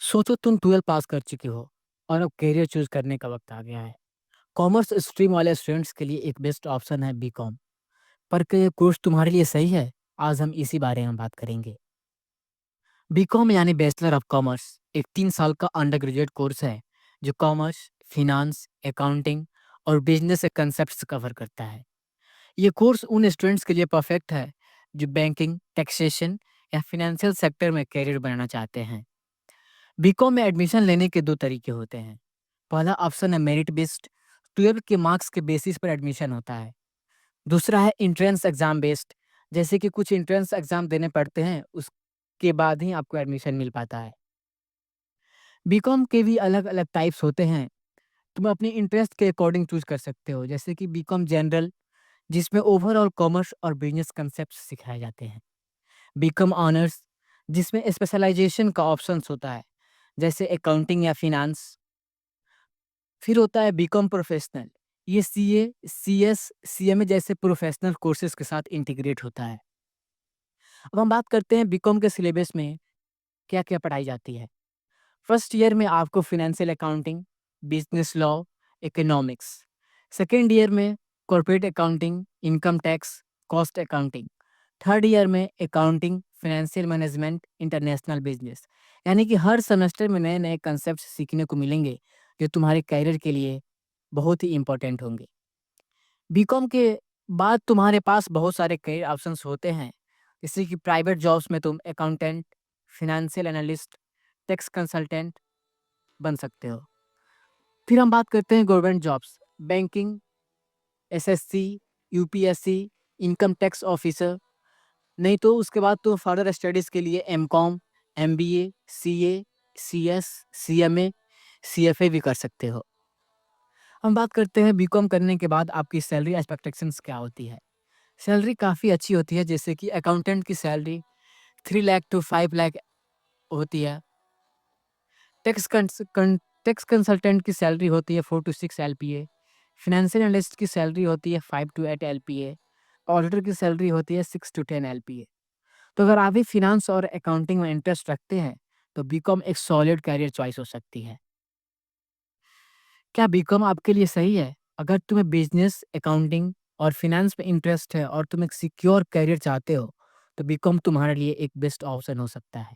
सोचो तुम 12 पास कर चुके हो और अब करियर चूज करने का वक्त आ गया है। कॉमर्स स्ट्रीम वाले स्टूडेंट्स के लिए एक बेस्ट ऑप्शन है बीकॉम। पर क्या ये कोर्स तुम्हारे लिए सही है? आज हम इसी बारे में बात करेंगे। बीकॉम यानी बैचलर ऑफ कॉमर्स एक 3 साल का अंडर ग्रेजुएट कोर्स है जो कॉमर्स, फिनांस, अकाउंटिंग और बिजनेस के कंसेप्ट कवर करता है। ये कोर्स उन स्टूडेंट्स के लिए परफेक्ट है जो बैंकिंग, टैक्सेशन या फिनेंशियल सेक्टर में करियर बनाना चाहते हैं। बीकॉम में एडमिशन लेने के दो तरीके होते हैं। पहला ऑप्शन है मेरिट बेस्ड, 12 के मार्क्स के बेसिस पर एडमिशन होता है। दूसरा है इंट्रेंस एग्जाम बेस्ड, जैसे कि कुछ इंट्रेंस एग्जाम देने पड़ते हैं, उसके बाद ही आपको एडमिशन मिल पाता है। बीकॉम के भी अलग अलग टाइप्स होते हैं। तुम अपनी इंटरेस्ट के अकॉर्डिंग चूज कर सकते हो, जैसे कि बीकॉम जनरल, जिसमें ओवरऑल कॉमर्स और बिजनेस कंसेप्ट सिखाए जाते हैं। बीकॉम ऑनर्स, जिसमें स्पेशलाइजेशन का ऑप्शन होता है, जैसे अकाउंटिंग या फिनांस। फिर होता है बीकॉम प्रोफेशनल, ये सीए, सीएस, सीएमए जैसे प्रोफेशनल कोर्सेज के साथ इंटीग्रेट होता है। अब हम बात करते हैं बीकॉम के सिलेबस में क्या क्या पढ़ाई जाती है। फर्स्ट ईयर में आपको financial accounting, business law, economics. Second year में corporate accounting, income tax, cost accounting. Third year में accounting, financial management, international business. यानी कि हर सेमेस्टर में नए नए कंसेप्ट सीखने को मिलेंगे जो तुम्हारे कैरियर के लिए बहुत ही इम्पोर्टेंट होंगे। बीकॉम के बाद तुम्हारे पास बहुत सारे करियर ऑप्शंस होते हैं, जैसे कि प्राइवेट जॉब्स में तुम accountant, financial analyst, tax consultant बन सकते हो। फिर हम बात करते हैं government jobs, banking, SSC, UPSC, income tax officer. नहीं तो उसके बाद तो फर्दर स्टडीज़ के लिए MCom, MBA, CA, CS, CMA, CFA भी कर सकते हो। हम बात करते हैं बीकॉम करने के बाद आपकी सैलरी एक्सपेक्टेशंस क्या होती है। सैलरी काफ़ी अच्छी होती है, जैसे कि अकाउंटेंट की सैलरी 3 लाख टू 5 लाख होती है। टैक्स कंसल्टेंट की सैलरी होती है 4 टू 6 एलपीए। फाइनेंशियल एनालिस्ट की सैलरी होती है 5 टू 8 एलपीए। ऑडिटर की सैलरी होती है 6 टू 10 एलपीए। तो अगर आप भी फिनांस और अकाउंटिंग में इंटरेस्ट रखते हैं तो बीकॉम एक सॉलिड कैरियर चॉइस हो सकती है। क्या बीकॉम आपके लिए सही है? अगर तुम्हें बिजनेस, अकाउंटिंग और फिनेंस में इंटरेस्ट है और तुम एक सिक्योर करियर चाहते हो तो बीकॉम तुम्हारे लिए एक बेस्ट ऑप्शन हो सकता है।